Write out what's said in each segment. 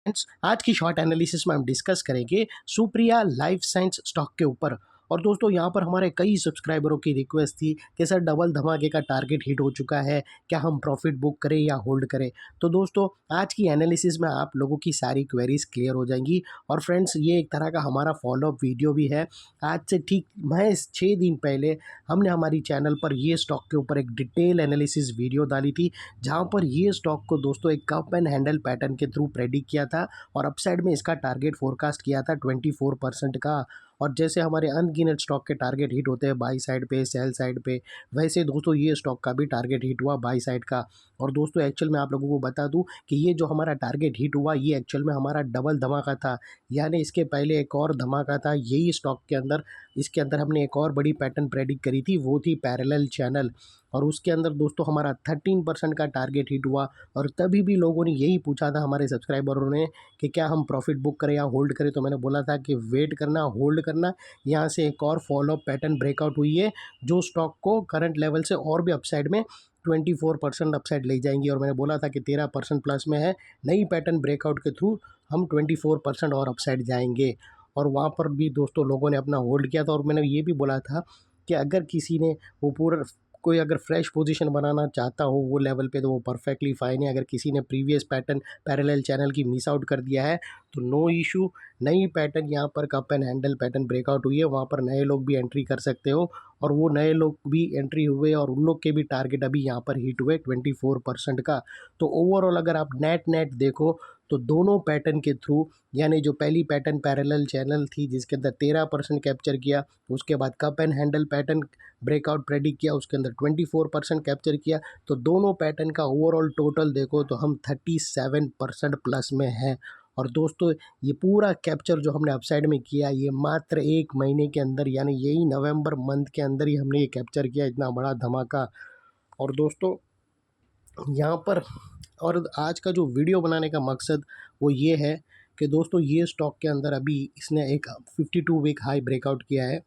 Friends, आज की short analysis में हम डिस्कस करेंगे सुप्रिया लाइफ साइंस स्टॉक के ऊपर। और दोस्तों यहाँ पर हमारे कई सब्सक्राइबरों की रिक्वेस्ट थी कि सर डबल धमाके का टारगेट हिट हो चुका है, क्या हम प्रॉफिट बुक करें या होल्ड करें। तो दोस्तों आज की एनालिसिस में आप लोगों की सारी क्वेरीज क्लियर हो जाएंगी। और फ्रेंड्स ये एक तरह का हमारा फॉलोअप वीडियो भी है। आज से ठीक महज 6 दिन पहले हमने हमारी चैनल पर ये स्टॉक के ऊपर एक डिटेल एनालिसिस वीडियो डाली थी, जहाँ पर ये स्टॉक को दोस्तों एक कप एंड हैंडल पैटर्न के थ्रू प्रेडिक्ट किया था और अपसाइड में इसका टारगेट फोरकास्ट किया था 24% का। और जैसे हमारे अनगिनत स्टॉक के टारगेट हिट होते हैं बाई साइड पे, सेल साइड पे, वैसे दोस्तों ये स्टॉक का भी टारगेट हिट हुआ बाई साइड का। और दोस्तों एक्चुअल में आप लोगों को बता दूं कि ये जो हमारा टारगेट हिट हुआ ये एक्चुअल में हमारा डबल धमाका था, यानी इसके पहले एक और धमाका था यही स्टॉक के अंदर। इसके अंदर हमने एक और बड़ी पैटर्न प्रेडिक्ट करी थी, वो थी पैरेलल चैनल, और उसके अंदर दोस्तों हमारा 13% का टारगेट हिट हुआ। और तभी भी लोगों ने यही पूछा था हमारे सब्सक्राइबरों ने कि क्या हम प्रॉफिट बुक करें या होल्ड करें। तो मैंने बोला था कि वेट करना, होल्ड करना। यहाँ से एक और फॉलोअप पैटर्न ब्रेकआउट हुई है जो स्टॉक को करंट लेवल से और भी अपसाइड में 24% अपसाइड ले जाएंगी। और मैंने बोला था कि 13% प्लस में है, नई पैटर्न ब्रेकआउट के थ्रू हम 24% और अपसाइड जाएंगे। और वहाँ पर भी दोस्तों लोगों ने अपना होल्ड किया था। और मैंने ये भी बोला था कि अगर किसी ने वो पूरा कोई अगर फ्रेश पोजीशन बनाना चाहता हो वो लेवल पे तो वो परफेक्टली फाइन है। अगर किसी ने प्रीवियस पैटर्न पैरेलल चैनल की मिस आउट कर दिया है तो नो इशू, नई पैटर्न यहाँ पर cup and handle pattern breakout हुई है, वहाँ पर नए लोग भी एंट्री कर सकते हो। और वो नए लोग भी एंट्री हुए और उन लोग के भी टारगेट अभी यहाँ पर हिट हुए 24% का। तो ओवरऑल अगर आप नेट देखो तो दोनों पैटर्न के थ्रू, यानी जो पहली पैटर्न पैरेलल चैनल थी जिसके अंदर 13% कैप्चर किया, उसके बाद cup and handle pattern breakout predict किया, उसके अंदर 24% कैप्चर किया, तो दोनों पैटर्न का ओवरऑल टोटल देखो तो हम 37% प्लस में हैं। और दोस्तों ये पूरा कैप्चर जो हमने अपसाइड में किया ये मात्र 1 महीने के अंदर, यानी यही नवंबर मंथ के अंदर ही हमने ये कैप्चर किया, इतना बड़ा धमाका। और दोस्तों यहाँ पर और आज का जो वीडियो बनाने का मकसद वो ये है कि दोस्तों ये स्टॉक के अंदर अभी इसने एक 52 वीक हाई ब्रेकआउट किया है।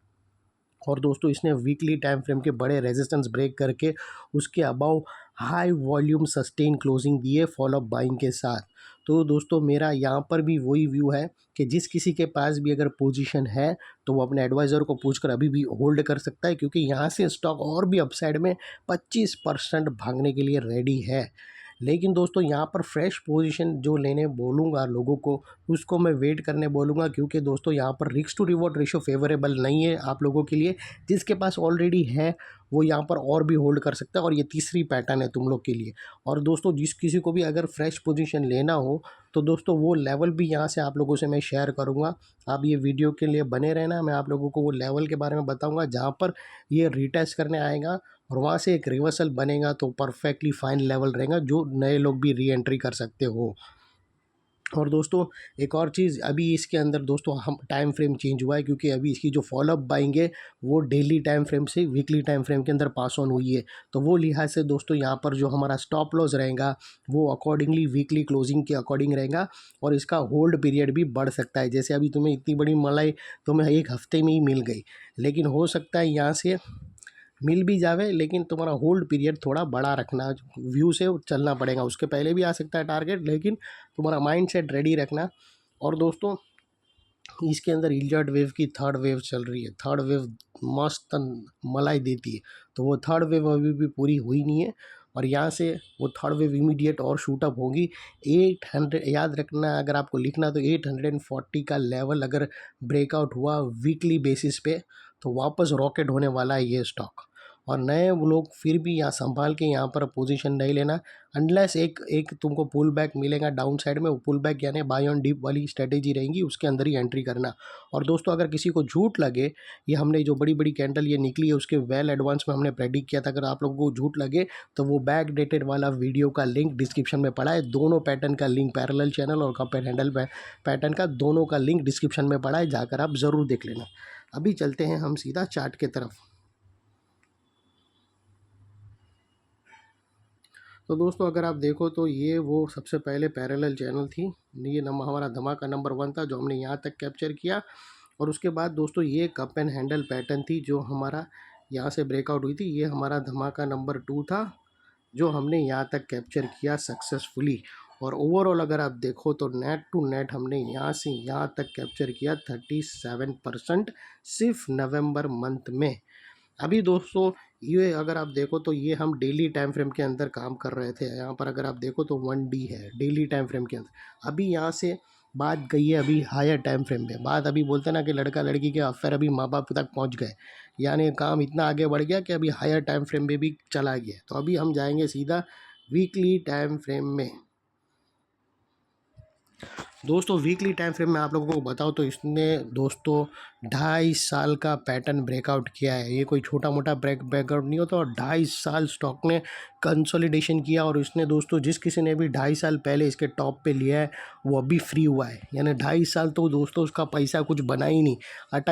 और दोस्तों इसने वीकली टाइम फ्रेम के बड़े रेजिस्टेंस ब्रेक करके उसके above high volume sustain closing दिए फॉलोअप बाइंग के साथ। तो दोस्तों मेरा यहाँ पर भी वही व्यू है कि जिस किसी के पास भी अगर पोजीशन है तो वो अपने एडवाइज़र को पूछकर अभी भी होल्ड कर सकता है, क्योंकि यहाँ से स्टॉक और भी अपसाइड में 25% भागने के लिए रेडी है। लेकिन दोस्तों यहाँ पर फ्रेश पोजीशन जो लेने बोलूँगा लोगों को उसको मैं वेट करने बोलूँगा, क्योंकि दोस्तों यहाँ पर risk to reward ratio favourable नहीं है आप लोगों के लिए। जिसके पास ऑलरेडी है वो यहाँ पर और भी होल्ड कर सकता है, और ये तीसरी पैटर्न है तुम लोग के लिए। और दोस्तों जिस किसी को भी अगर फ्रेश पोजीशन लेना हो तो दोस्तों वो लेवल भी यहाँ से आप लोगों से मैं शेयर करूँगा। आप ये वीडियो के लिए बने रहना, मैं आप लोगों को वो लेवल के बारे में बताऊँगा जहाँ पर ये रिटेस्ट करने आएगा और वहाँ से एक रिवर्सल बनेगा तो परफेक्टली फाइन लेवल रहेगा जो नए लोग भी री एंट्री कर सकते हो। और दोस्तों एक और चीज़, अभी इसके अंदर दोस्तों हम टाइम फ्रेम चेंज हुआ है, क्योंकि अभी इसकी जो फॉलोअप बाइंग है वो डेली टाइम फ्रेम से वीकली टाइम फ्रेम के अंदर पास ऑन हुई है। तो वो लिहाज से दोस्तों यहाँ पर जो हमारा स्टॉप लॉस रहेगा वो अकॉर्डिंगली वीकली क्लोजिंग के अकॉर्डिंग रहेगा, और इसका होल्ड पीरियड भी बढ़ सकता है। जैसे अभी तुम्हें इतनी बड़ी मलाई तुम्हें एक हफ्ते में ही मिल गई, लेकिन हो सकता है यहाँ से मिल भी जावे, लेकिन तुम्हारा होल्ड पीरियड थोड़ा बड़ा रखना, व्यू से चलना पड़ेगा। उसके पहले भी आ सकता है टारगेट, लेकिन तुम्हारा माइंड सेट रेडी रखना। और दोस्तों इसके अंदर इलियट वेव की थर्ड वेव चल रही है, थर्ड वेव मस्त मलाई देती है, तो वो थर्ड वेव अभी भी पूरी हुई नहीं है। और यहाँ से वो थर्ड वेव इमीडिएट और शूटअप होगी 800, याद रखना अगर आपको लिखना तो 840 का लेवल अगर ब्रेकआउट हुआ वीकली बेसिस पे तो वापस रॉकेट होने वाला है ये स्टॉक। और नए लोग फिर भी यहाँ संभाल के यहाँ पर पोजीशन नहीं लेना, अनलेस एक तुमको पुल बैक मिलेगा डाउन साइड में, वो पुल बैक यानी बाय ऑन डिप वाली स्ट्रेटेजी रहेगी, उसके अंदर ही एंट्री करना। और दोस्तों अगर किसी को झूठ लगे, ये हमने जो बड़ी बड़ी कैंडल ये निकली है उसके वेल एडवांस में हमने प्रेडिक्ट किया था, अगर आप लोगों को झूठ लगे तो वो बैक डेटेड वाला वीडियो का लिंक डिस्क्रिप्शन में पड़ा है। दोनों पैटर्न का लिंक, पैरेलल चैनल और कप एंड हैंडल पैटर्न का, दोनों का लिंक डिस्क्रिप्शन में पड़ा है, जाकर आप ज़रूर देख लेना। अभी चलते हैं हम सीधा चार्ट के तरफ। तो दोस्तों अगर आप देखो तो ये वो सबसे पहले पैरेलल चैनल थी, ये हमारा धमाका नंबर 1 था जो हमने यहाँ तक कैप्चर किया। और उसके बाद दोस्तों ये कप एंड हैंडल पैटर्न थी जो हमारा यहाँ से ब्रेकआउट हुई थी, ये हमारा धमाका नंबर 2 था जो हमने यहाँ तक कैप्चर किया सक्सेसफुली। और ओवरऑल अगर आप देखो तो नेट टू नेट हमने यहाँ से यहाँ तक कैप्चर किया 37% सिर्फ नवंबर मंथ में। अभी दोस्तों ये अगर आप देखो तो ये हम डेली टाइम फ्रेम के अंदर काम कर रहे थे। यहाँ पर अगर आप देखो तो 1D है डेली टाइम फ्रेम के अंदर। अभी यहाँ से बात गई है अभी हायर टाइम फ्रेम में। बात अभी बोलते हैं ना कि लड़का लड़की के अफेयर अभी माँ बाप तक पहुँच गए, यानी काम इतना आगे बढ़ गया कि अभी हायर टाइम फ्रेम में भी चला गया। तो अभी हम जाएंगे सीधा वीकली टाइम फ्रेम में। दोस्तों वीकली टाइम फ्रेम में आप लोगों को बताओ तो इसने दोस्तों 2.5 साल का पैटर्न ब्रेकआउट किया है। ये कोई छोटा मोटा ब्रेकआउट नहीं होता। और 2.5 साल स्टॉक ने कंसोलिडेशन किया। और इसने दोस्तों जिस किसी ने भी 2.5 साल पहले इसके टॉप पे लिया है वो अभी फ्री हुआ है। यानी 2.5 साल तो दोस्तों उसका पैसा कुछ बना ही नहीं।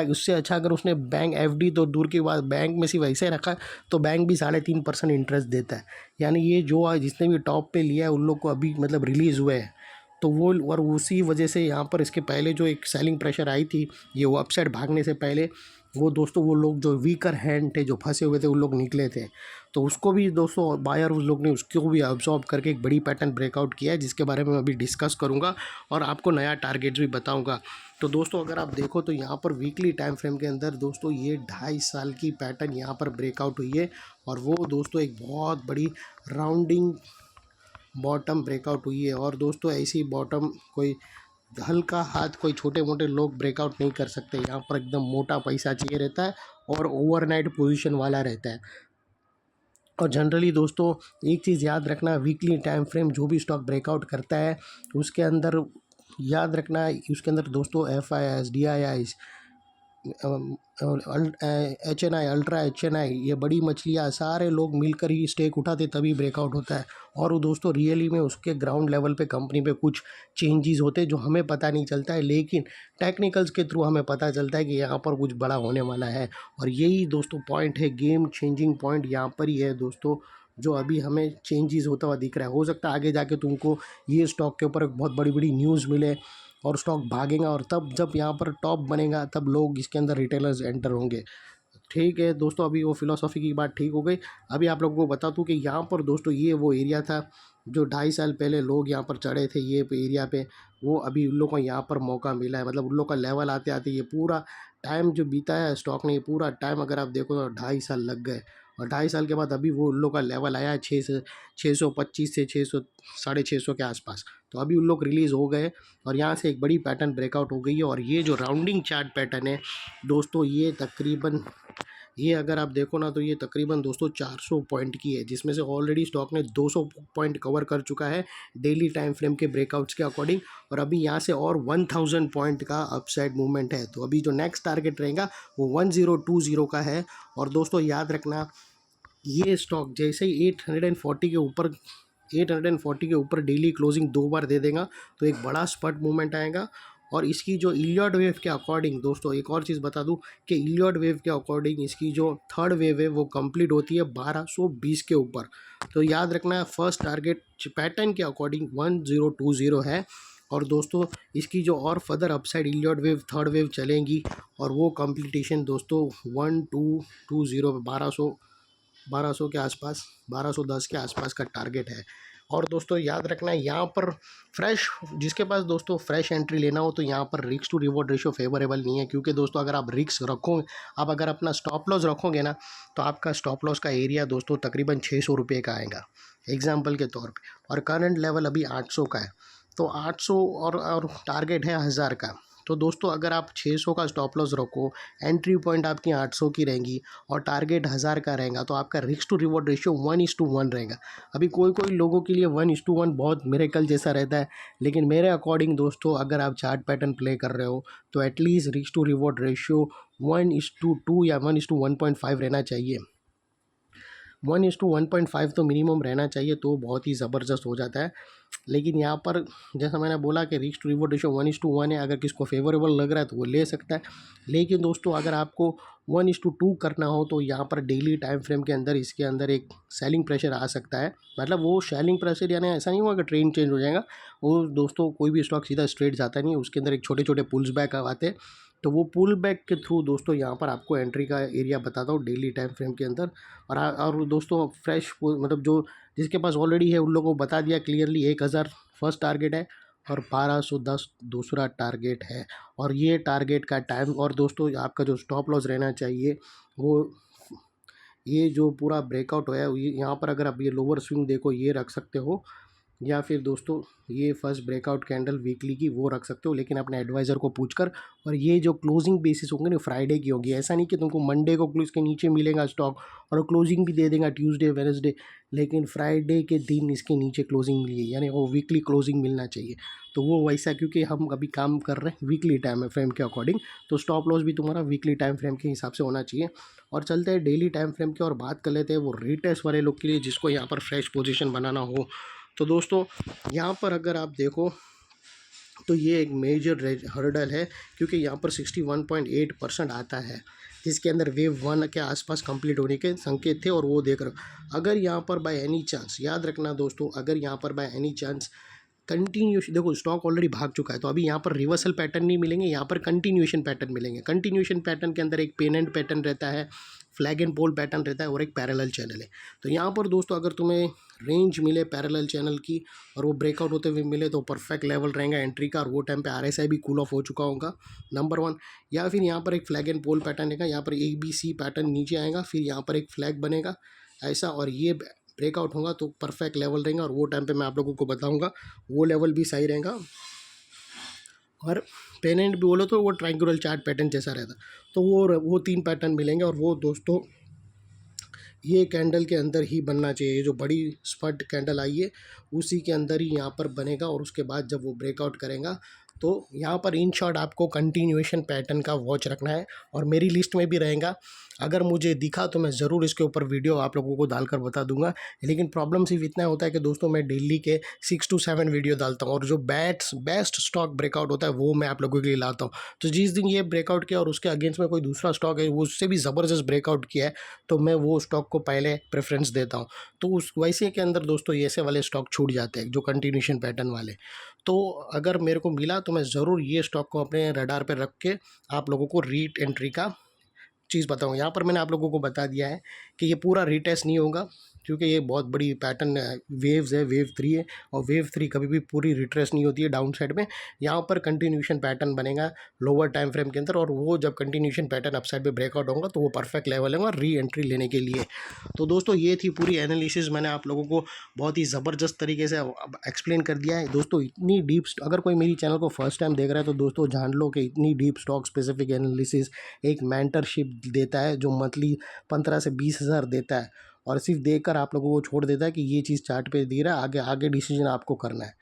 उससे अच्छा अगर उसने बैंक FD तो दूर की बात, बैंक में सिर्फ ऐसे रखा तो बैंक भी 3.5% इंटरेस्ट देता है। यानी ये जो जिसने भी टॉप पे लिया है उन लोग को अभी मतलब रिलीज़ हुए हैं। तो वो और उसी वजह से यहाँ पर इसके पहले जो एक सेलिंग प्रेशर आई थी, ये वो अपसाइड भागने से पहले वो दोस्तों वो लोग जो वीकर हैंड थे जो फंसे हुए थे उन लोग निकले थे। तो उसको भी दोस्तों बायर उस लोग ने उसको भी अब्सॉर्ब करके एक बड़ी पैटर्न ब्रेकआउट किया है, जिसके बारे में मैं अभी डिस्कस करूँगा और आपको नया टारगेट्स भी बताऊँगा। तो दोस्तों अगर आप देखो तो यहाँ पर वीकली टाइम फ्रेम के अंदर दोस्तों ये 2.5 साल की पैटर्न यहाँ पर ब्रेकआउट हुई है। और वो दोस्तों एक बहुत बड़ी राउंडिंग बॉटम ब्रेकआउट हुई है। और दोस्तों ऐसी बॉटम कोई हल्का हाथ कोई छोटे मोटे लोग ब्रेकआउट नहीं कर सकते। यहाँ पर एकदम मोटा पैसा चाहिए रहता है और ओवरनाइट पोजीशन वाला रहता है। और जनरली दोस्तों एक चीज़ याद रखना, वीकली टाइम फ्रेम जो भी स्टॉक ब्रेकआउट करता है उसके अंदर याद रखना, उसके अंदर दोस्तों FIIs DIIs HNI ultra HNI ये बड़ी मछलियाँ सारे लोग मिलकर ही स्टेक उठाते तभी ब्रेकआउट होता है। और वो दोस्तों रियली में उसके ग्राउंड लेवल पे कंपनी पे कुछ चेंजेस होते हैं जो हमें पता नहीं चलता है, लेकिन टेक्निकल्स के थ्रू हमें पता चलता है कि यहाँ पर कुछ बड़ा होने वाला है। और यही दोस्तों पॉइंट है, गेम चेंजिंग पॉइंट यहाँ पर ही है दोस्तों, जो अभी हमें चेंजेस होता हुआ दिख रहा है। हो सकता है आगे जाके तुमको ये स्टॉक के ऊपर एक बहुत बड़ी बड़ी न्यूज़ मिले और स्टॉक भागेगा, और तब जब यहाँ पर टॉप बनेगा तब लोग इसके अंदर रिटेलर्स एंटर होंगे। ठीक है दोस्तों, अभी वो फिलॉसफी की बात ठीक हो गई। अभी आप लोगों को बता दूँ कि यहाँ पर दोस्तों ये वो एरिया था जो 2.5 साल पहले लोग यहाँ पर चढ़े थे ये एरिया पे, वो अभी उन लोगों को यहाँ पर मौका मिला है। मतलब उन लोग का लेवल आते आते ये पूरा टाइम जो बीता है स्टॉक ने, ये पूरा टाइम अगर आप देखो तो 2.5 साल लग गए। और 2.5 साल के बाद अभी वो उन लोग का लेवल आया है 625 से 600 650 के आसपास। तो अभी उन लोग रिलीज़ हो गए और यहाँ से एक बड़ी पैटर्न ब्रेकआउट हो गई है। और ये जो राउंडिंग चार्ट पैटर्न है दोस्तों, ये तकरीबन ये अगर आप देखो ना तो ये तकरीबन दोस्तों 400 पॉइंट की है, जिसमें से ऑलरेडी स्टॉक ने 200 पॉइंट कवर कर चुका है डेली टाइम फ्रेम के ब्रेकआउट्स के अकॉर्डिंग। और अभी यहाँ से और 1000 पॉइंट का अपसाइड मूवमेंट है। तो अभी जो नेक्स्ट टारगेट रहेगा वो 1020 का है। और दोस्तों याद रखना, ये स्टॉक जैसे ही 840 के ऊपर डेली क्लोजिंग 2 बार दे देगा तो एक बड़ा स्पट मूवमेंट आएगा। और इसकी जो इलियड वेव के अकॉर्डिंग दोस्तों एक और चीज़ बता दूं कि इलियड वेव के अकॉर्डिंग इसकी जो थर्ड वेव है वो कंप्लीट होती है 1220 के ऊपर। तो याद रखना फर्स्ट टारगेट पैटर्न के अकॉर्डिंग 1020 है। और दोस्तों इसकी जो और further upside Iliad wave third wave चलेंगी और वो कंप्लीटेशन दोस्तों 1220 1200 के आसपास 1210 के आसपास का टारगेट है। और दोस्तों याद रखना यहाँ पर फ्रेश, जिसके पास दोस्तों फ्रेश एंट्री लेना हो तो यहाँ पर risk to reward ratio favourable नहीं है। क्योंकि दोस्तों अगर आप रिस्क रखोगे, आप अगर अपना स्टॉप लॉस रखोगे ना तो आपका स्टॉप लॉस का एरिया दोस्तों तकरीबन 600 रुपये का आएगा एग्जाम्पल के तौर पे। और करंट लेवल अभी 800 का है, तो 800 और टारगेट है 1000 का। तो दोस्तों अगर आप 600 का स्टॉप लॉस रखो, एंट्री पॉइंट आपकी 800 की रहेंगी और टारगेट 1000 का रहेगा, तो आपका रिस्क टू रिवॉर्ड रेशियो 1:1 रहेगा। अभी कोई कोई लोगों के लिए 1:1 बहुत मिरेकल जैसा रहता है, लेकिन मेरे अकॉर्डिंग दोस्तों अगर आप चार्ट पैटर्न प्ले कर रहे हो तो at least risk to reward ratio 1:2 या 1:1.5 रहना चाहिए। 1:1.5 तो मिनिमम रहना चाहिए, तो बहुत ही ज़बरदस्त हो जाता है। लेकिन यहाँ पर जैसा मैंने बोला कि रिस्क टू रिवॉर्ड रेशियो 1:1 है, अगर किसको फेवरेबल लग रहा है तो वो ले सकता है। लेकिन दोस्तों अगर आपको 1:2 करना हो तो यहाँ पर डेली टाइम फ्रेम के अंदर इसके अंदर एक सेलिंग प्रेशर आ सकता है। मतलब वो सेलिंग प्रेशर यानी ऐसा नहीं हुआ कि ट्रेंड चेंज हो जाएगा, वो दोस्तों कोई भी स्टॉक सीधा स्ट्रेट जाता नहीं है, उसके अंदर एक छोटे छोटे पुल्स बैक आते हैं। तो वो पुल बैक के थ्रू दोस्तों यहाँ पर आपको एंट्री का एरिया बताता हूँ डेली टाइम फ्रेम के अंदर। और दोस्तों फ्रेश मतलब जो जिसके पास ऑलरेडी है उन लोगों को बता दिया क्लियरली 1000 फर्स्ट टारगेट है और 1210 दूसरा टारगेट है। और ये टारगेट का टाइम, और दोस्तों आपका जो स्टॉप लॉस रहना चाहिए वो ये जो पूरा ब्रेकआउट हुआ है ये यहाँ पर अगर आप ये लोअर स्विंग देखो ये रख सकते हो, या फिर दोस्तों ये फर्स्ट ब्रेकआउट कैंडल वीकली की वो रख सकते हो, लेकिन अपने एडवाइज़र को पूछकर। और ये जो क्लोजिंग बेसिस होंगे ना फ्राइडे की होगी, ऐसा नहीं कि तुमको मंडे को इसके नीचे मिलेगा स्टॉक और क्लोजिंग भी दे देगा ट्यूसडे वेडनेसडे, लेकिन फ्राइडे के दिन इसके नीचे क्लोजिंग मिली, यानी वो वीकली क्लोजिंग मिलना चाहिए। तो वो वैसा, क्योंकि हम अभी काम कर रहे हैं वीकली टाइम फ्रेम के अकॉर्डिंग, तो स्टॉप लॉस भी तुम्हारा वीकली टाइम फ्रेम के हिसाब से होना चाहिए। और चलते हैं डेली टाइम फ्रेम की और बात कर लेते हैं वो रीटेस्ट वाले लोग के लिए जिसको यहाँ पर फ्रेश पोजीशन बनाना हो। तो दोस्तों यहाँ पर अगर आप देखो तो ये एक मेजर हर्डल है, क्योंकि यहाँ पर 61.8% आता है जिसके अंदर वेव 1 के आसपास कंप्लीट होने के संकेत थे, और वो देख रहे हो। अगर यहाँ पर बाय एनी चांस, याद रखना दोस्तों, अगर यहाँ पर बाय एनी चांस कंटिन्यूशन, देखो स्टॉक ऑलरेडी भाग चुका है तो अभी यहाँ पर रिवर्सल पैटर्न नहीं मिलेंगे, यहाँ पर कंटिन्यूशन पैटर्न मिलेंगे। कंटिन्यूशन पैटर्न के अंदर एक पेनेंट पैटर्न रहता है, फ्लैग एंड पोल पैटर्न रहता है और एक पैरेलल चैनल है। तो यहाँ पर दोस्तों अगर तुम्हें रेंज मिले पैरेलल चैनल की और वो ब्रेकआउट होते हुए मिले तो परफेक्ट लेवल रहेगा एंट्री का, और वो टाइम पे आरएसआई भी कूल ऑफ हो चुका होगा, नंबर 1। या फिर यहाँ पर एक फ्लैग एंड पोल पैटर्न है, यहाँ पर ABC पैटर्न नीचे आएगा, फिर यहाँ पर एक फ्लैग बनेगा ऐसा, और ये ब्रेकआउट होगा तो परफेक्ट लेवल रहेगा, और वो टाइम पे मैं आप लोगों को बताऊंगा वो लेवल भी सही रहेगा। और पेनेंट भी बोलो तो वो ट्रायंगुलर चार्ट पैटर्न जैसा रहता, तो वो 3 पैटर्न मिलेंगे, और वो दोस्तों ये कैंडल के अंदर ही बनना चाहिए। ये जो बड़ी स्पट कैंडल आई है उसी के अंदर ही यहाँ पर बनेगा, और उसके बाद जब वो ब्रेकआउट करेगा तो यहाँ पर इन शॉर्ट आपको कंटिन्यूएशन पैटर्न का वॉच रखना है, और मेरी लिस्ट में भी रहेगा। अगर मुझे दिखा तो मैं ज़रूर इसके ऊपर वीडियो आप लोगों को डालकर बता दूंगा, लेकिन प्रॉब्लम सिर्फ इतना होता है कि दोस्तों मैं डेली के 6 to 7 वीडियो डालता हूँ, और जो बेस्ट स्टॉक ब्रेकआउट होता है वो मैं आप लोगों के लिए लाता हूँ। तो जिस दिन ये ब्रेकआउट किया और उसके अगेंस्ट में कोई दूसरा स्टॉक है वो उससे भी ज़बरदस्त ब्रेकआउट किया है तो मैं वो स्टॉक को पहले प्रेफरेंस देता हूँ। तो उस वैसे के अंदर दोस्तों ऐसे वाले स्टॉक छूट जाते हैं जो कंटिन्यूशन पैटर्न वाले। तो अगर मेरे को मिला तो मैं ज़रूर ये स्टॉक को अपने रडार पर रख के आप लोगों को रीट एंट्री का चीज़ बताऊँ। यहाँ पर मैंने आप लोगों को बता दिया है कि ये पूरा रीटेस्ट नहीं होगा, क्योंकि ये बहुत बड़ी पैटर्न वेव्स है, वेव 3 है, और वेव 3 कभी भी पूरी रिट्रेस नहीं होती है डाउन साइड में। यहाँ पर कंटिन्यूशन पैटर्न बनेगा लोअर टाइम फ्रेम के अंदर, और वो जब कंटिन्यूशन पैटर्न अप साइड पे ब्रेकआउट होगा तो वो परफेक्ट लेवल है री एंट्री लेने के लिए। तो दोस्तों ये थी पूरी एनालिसिस, मैंने आप लोगों को बहुत ही ज़बरदस्त तरीके से एक्सप्लेन कर दिया है दोस्तों। इतनी डीप, अगर कोई मेरी चैनल को फर्स्ट टाइम देख रहा है तो दोस्तों जान लो कि इतनी डीप स्टॉक स्पेसिफिक एनालिसिस एक मेंटरशिप देता है जो मंथली 15 से 20 हज़ार देता है, और सिर्फ देखकर आप लोगों को छोड़ देता है कि ये चीज़ चार्ट पे दे रहा है, आगे आगे डिसीजन आपको करना है।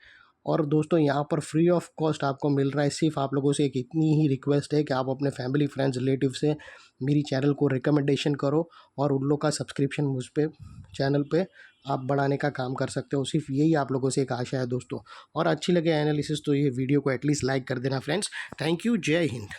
और दोस्तों यहाँ पर फ्री ऑफ कॉस्ट आपको मिल रहा है। सिर्फ आप लोगों से एक इतनी ही रिक्वेस्ट है कि आप अपने फैमिली फ्रेंड्स रिलेटिव से मेरी चैनल को रिकमेंडेशन करो, और उन लोग का सब्सक्रिप्शन मुझ पर चैनल पे आप बढ़ाने का काम कर सकते हो। सिर्फ यही आप लोगों से एक आशा है दोस्तों। और अच्छी लगे एनालिसिस तो ये वीडियो को एटलीस्ट लाइक कर देना फ्रेंड्स। थैंक यू, जय हिंद।